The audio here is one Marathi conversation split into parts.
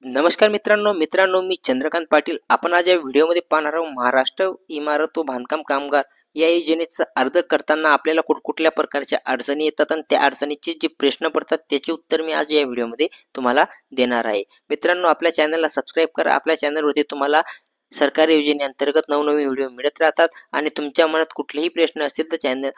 नमस्कार मित्रांनो मी चंद्रकांत पाटील. आपण आज या व्हिडिओमध्ये पाहणार आहोत महाराष्ट्र इमारत व बांधकाम कामगार या योजनेचा अर्ज करताना आपल्याला कुठकुठल्या प्रकारच्या अडचणी येतात आणि त्या अडचणीचे जे प्रश्न पडतात त्याचे उत्तर मी आज या व्हिडिओमध्ये तुम्हाला देणार आहे. मित्रांनो, आपल्या चॅनलला सबस्क्राईब करा. आपल्या चॅनलवरती तुम्हाला सरकारी योजनेअंतर्गत नवनवीन व्हिडिओ मिळत राहतात आणि तुमच्या मनात कुठलेही प्रश्न असतील तर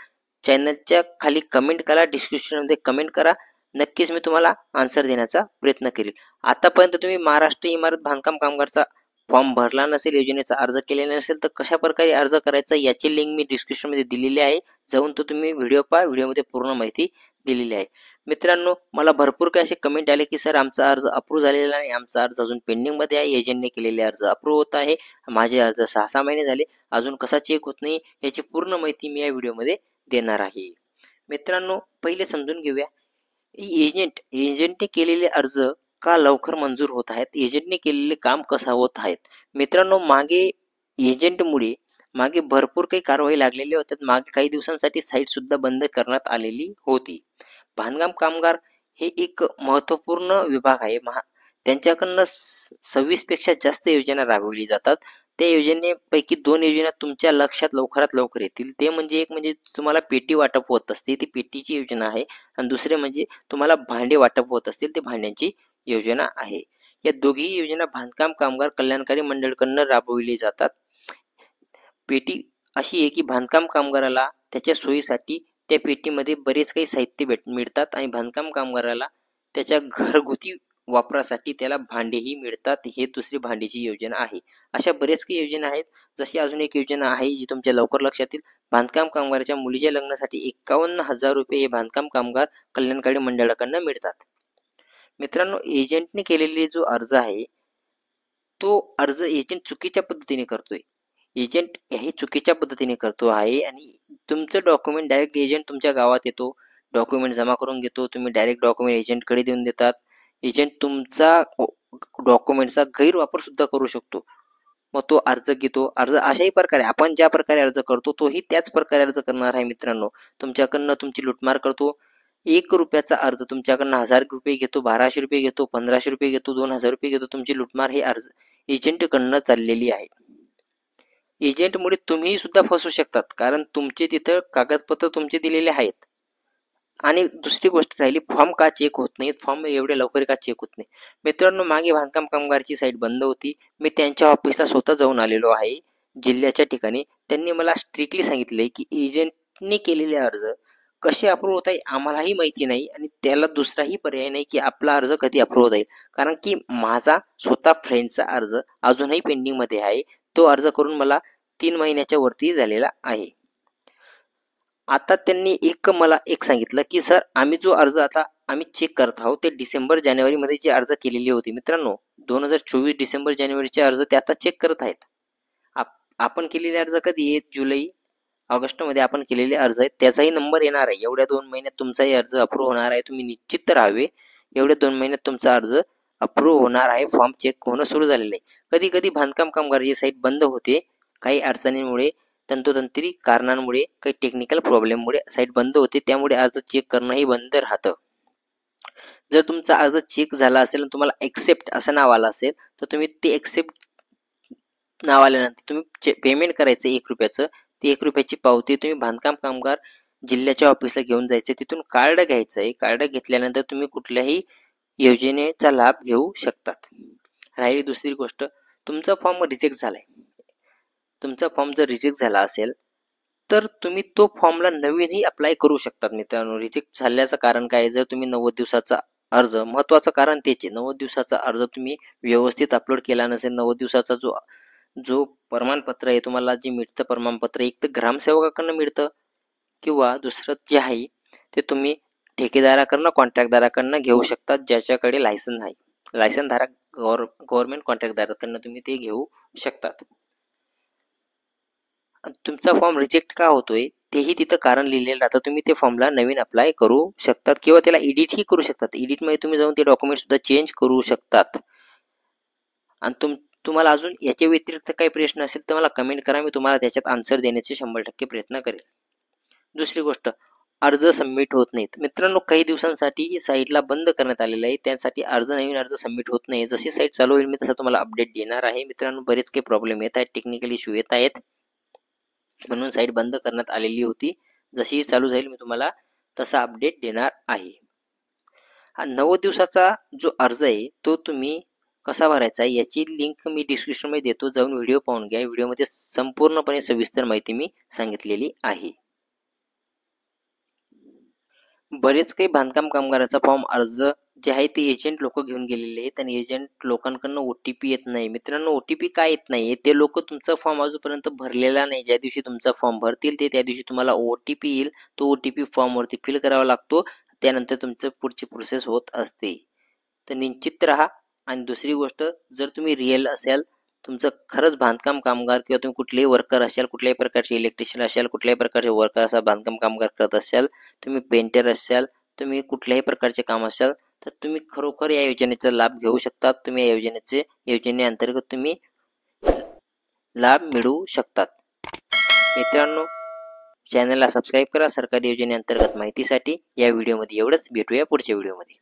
चॅनलच्या खाली कमेंट करा, डिस्क्रिप्शनमध्ये कमेंट करा. नक्कीच मी तुम्हाला आन्सर देण्याचा प्रयत्न करेल. आतापर्यंत तुम्ही महाराष्ट्र इमारत बांधकाम कामगारचा फॉर्म भरला नसेल, योजनेचा अर्ज केलेला नसेल तर कशा प्रकारे अर्ज करायचा याची लिंक मी डिस्क्रिप्शनमध्ये दिलेली आहे. जाऊन तो तुम्ही व्हिडिओ पहा. व्हिडिओमध्ये पूर्ण माहिती दिलेली आहे. मित्रांनो, मला भरपूर काही असे कमेंट आले की सर आमचा अर्ज अप्रूव्ह झालेला नाही, आमचा अर्ज अजून पेंडिंगमध्ये आहे, एजंटने केलेले अर्ज अप्रूव्ह होत आहे, माझे अर्ज 6 महिने झाले अजून कसा चेक होत नाही, याची पूर्ण माहिती मी या व्हिडिओमध्ये देणार आहे. मित्रांनो, पहिले समजून घेऊया एजंटने केलेले अर्ज का लवकर मंजूर होत आहेत, एजंटने केलेले काम कसं होत आहेत. मित्रांनो, मागे भरपूर काही कारवाई लागलेली होत्या. मागे काही दिवसांसाठी साईट सुद्धा बंद करण्यात आलेली होती. बांधकाम कामगार हे एक महत्वपूर्ण विभाग आहे. त्यांच्याकडनं 26 पेक्षा जास्त योजना राबवली जातात. त्या योजनेपैकी 2 योजना तुमच्या लक्षात लवकरात लवकर येतील. ते म्हणजे एक म्हणजे तुम्हाला पेटी वाटप होत असते, ती पेटीची योजना आहे. आणि दुसरे म्हणजे तुम्हाला भांडे वाटप होत असतील, ते भांड्यांची योजना आहे. या दोघी योजना बांधकाम कामगार कल्याणकारी मंडळाकडून राबविली जातात. पेटी अशी आहे की बांधकाम कामगाराला त्याच्या सोयीसाठी त्या पेटीमध्ये बरेच काही साहित्य मिळतात आणि बांधकाम कामगाराला त्याच्या घरगुती वापरासाठी त्याला भांडेही मिळतात. हे दुसरी भांडीची योजना आहे. अशा बरेच काही योजना आहेत. जशी अजून एक योजना आहे जी तुमच्या लवकर लक्षात येईल. बांधकाम कामगाराच्या मुलीच्या लग्नासाठी 51,000 रुपये हे बांधकाम कामगार कल्याणकारी मंडळाकडून मिळतात. मित्रांनो, एजंटने केलेले जो अर्ज आहे तो अर्ज एजंट चुकीच्या पद्धतीने करतोय. एजंट हे चुकीच्या पद्धतीने करतो आहे आणि तुमचं डॉक्युमेंट डायरेक्ट एजंट तुमच्या गावात येतो, डॉक्युमेंट जमा करून घेतो, तुम्ही डायरेक्ट डॉक्युमेंट एजंटकडे देऊन देतात. एजंट तुमचा डॉक्युमेंटचा गैरवापर सुद्धा करू शकतो. मग तो अर्ज घेतो. अर्ज अशाही प्रकारे आपण ज्या प्रकारे अर्ज करतो तोही त्याच प्रकारे अर्ज करणार आहे. मित्रांनो, तुमच्याकडनं तुमची लुटमार करतो. 1 रुपयाचा अर्ज तुमच्याकडनं 1000 रुपये घेतो, 1200 रुपये घेतो, 1500 रुपये घेतो, 2000 रुपये घेतो. तुमची लुटमार हे अर्ज एजंटकडनं चाललेली आहे. एजंटमुळे तुम्ही सुद्धा फसू शकतात, कारण तुमचे तिथं कागदपत्र तुमचे दिलेले आहेत. आणि दुसरी गोष्ट राहिली, फॉर्म का चेक होत नाही, फॉर्म एवढ्या लवकर का चेक होत नाही. मित्रांनो, मागे बांधकाम कामगारची साईट बंद होती. मी त्यांच्या ऑफिसला स्वतः जाऊन आलेलो आहे, जिल्ह्याच्या ठिकाणी. त्यांनी मला स्ट्रिक्टली सांगितले की एजंटने केलेले अर्ज कसे अप्रूव्ह होत आहे आम्हालाही माहिती नाही आणि त्याला दुसराही पर्याय नाही की आपला अर्ज कधी अप्रूव्ह होईल. कारण की माझा स्वतः फ्रेंडचा अर्ज अजूनही पेंडिंगमध्ये आहे. तो अर्ज करून मला 3 महिन्याच्या वरती झालेला आहे. आता त्यांनी मला एक सांगितलं की सर आम्ही जो अर्ज आता आम्ही चेक करत आहोत ते डिसेंबर जानेवारीमध्ये जे अर्ज केलेली होती. मित्रांनो, 2024 डिसेंबर जानेवारीचे अर्ज ते आता चेक करत आहेत. आपण केलेले अर्ज कधी आहेत? जुलै ऑगस्टमध्ये आपण केलेले अर्ज आहेत, त्याचाही नंबर येणार आहे. एवढ्या 2 महिन्यात तुमचाही अर्ज अप्रूव्ह होणार आहे. तुम्ही निश्चित राहावे. एवढ्या 2 महिन्यात तुमचा अर्ज अप्रूव्ह होणार आहे. फॉर्म चेक होणं सुरू झालेलं आहे. कधी कधी बांधकाम कामगाराची साईट बंद होते काही अडचणींमुळे, तंतोतंत्री कारणांमुळे, काही टेक्निकल प्रॉब्लेममुळे साईट बंद होते. त्यामुळे अर्ज चेक करणंही बंद राहतं. जर तुमचा अर्ज चेक झाला असेल आणि तुम्हाला एक्सेप्ट असं नाव आलं असेल तर तुम्ही ते एक्सेप्ट नाव आल्यानंतर तुम्ही पेमेंट करायचं 1 रुपयाचं. ती 1 रुपयाची पावती तुम्ही बांधकाम कामगार जिल्ह्याच्या ऑफिसला घेऊन जायचं. तिथून कार्ड घ्यायचं आहे. कार्ड घेतल्यानंतर तुम्ही कुठल्याही योजनेचा लाभ घेऊ शकतात. राहिली दुसरी गोष्ट, तुमचा फॉर्म रिजेक्ट झालाय. तुमचा फॉर्म जर रिजेक्ट झाला असेल तर तुम्ही तो फॉर्मला नवीनही अप्लाय करू शकतात. मित्रांनो, रिजेक्ट झाल्याचं कारण काय? जर तुम्ही 90 दिवसाचा अर्ज, महत्वाचं कारण त्याचे 90 दिवसाचा अर्ज तुम्ही व्यवस्थित अपलोड केला नसेल, 90 दिवसाचा जो प्रमाणपत्र आहे तुम्हाला जे मिळतं प्रमाणपत्र, एक तर ग्रामसेवकाकडनं मिळतं किंवा दुसरं जे आहे ते तुम्ही ठेकेदाराकडनं कॉन्ट्रॅक्टदाराकडनं घेऊ शकतात, ज्याच्याकडे लायसन आहे. लायसनधारक गव्हर्नमेंट कॉन्ट्रॅक्टदाराकडनं तुम्ही ते घेऊ शकतात. तुमचा फॉर्म रिजेक्ट का होतोय तेही तिथं कारण लिहिलेलं राहतं. तुम्ही ते फॉर्मला नवीन अप्लाय करू शकतात किंवा त्याला एडिटही करू शकतात. एडिटमध्ये तुम्ही जाऊन ते डॉक्युमेंट सुद्धा चेंज करू शकतात. आणि तुम्हाला अजून याच्या व्यतिरिक्त काही प्रश्न असेल तर मला कमेंट करा. मी तुम्हाला त्याच्यात आन्सर देण्याचे 100% प्रयत्न करेल. दुसरी गोष्ट, अर्ज सबमिट होत नाहीत. मित्रांनो, काही दिवसांसाठी साईटला बंद करण्यात आलेलं आहे. त्यासाठी नवीन अर्ज सबमिट होत नाही. जशी साईट चालू होईल मी तसं तुम्हाला अपडेट देणार आहे. मित्रांनो, बरेच काही प्रॉब्लेम येत आहेत, टेक्निकल इश्यू येत आहेत, म्हणून साईट बंद करण्यात आलेली होती. जशी चालू जाईल मी तुम्हाला तसा अपडेट देणार आहे. हा 90 दिवसाचा जो अर्ज आहे तो तुम्ही कसा भरायचा आहे याची लिंक मी डिस्क्रिप्शनमध्ये देतो. जाऊन व्हिडिओ पाहून घ्या. व्हिडिओमध्ये संपूर्णपणे सविस्तर माहिती मी सांगितलेली आहे. बरेच काही बांधकाम कामगाराचा फॉर्म अर्ज जे आहे ते एजंट लोक घेऊन गेलेले आहेत आणि एजंट लोकांकडनं OTP येत नाही. मित्रांनो, OTP का येत नाही? ते लोक तुमचा फॉर्म अजूनपर्यंत भरलेला नाही. ज्या दिवशी तुमचा फॉर्म भरतील ते त्या दिवशी तुम्हाला OTP येईल. तो OTP फॉर्मवरती फिल करावा लागतो. त्यानंतर तुमचं पुढची प्रोसेस होत असते. तर निश्चित राहा. आणि दुसरी गोष्ट, जर तुम्ही रिअल असाल, तुमचं खरंच बांधकाम कामगार किंवा तुम्ही कुठलेही वर्कर असाल, कुठल्याही प्रकारचे इलेक्ट्रिशियन असाल, कुठल्याही प्रकारचे वर्कर असाल, बांधकाम कामगार करत असाल, तुम्ही पेंटर असाल, तुम्ही कुठल्याही प्रकारचे काम असाल, तर तुम्ही खरोखर या योजनेचा लाभ घेऊ शकता. तुम्ही या योजनेअंतर्गत तुम्ही लाभ मिळवू शकतात. मित्रांनो, चॅनलला सबस्क्राईब करा सरकारी योजनेअंतर्गत माहितीसाठी. या व्हिडिओमध्ये एवढंच. भेटूया पुढच्या व्हिडिओमध्ये.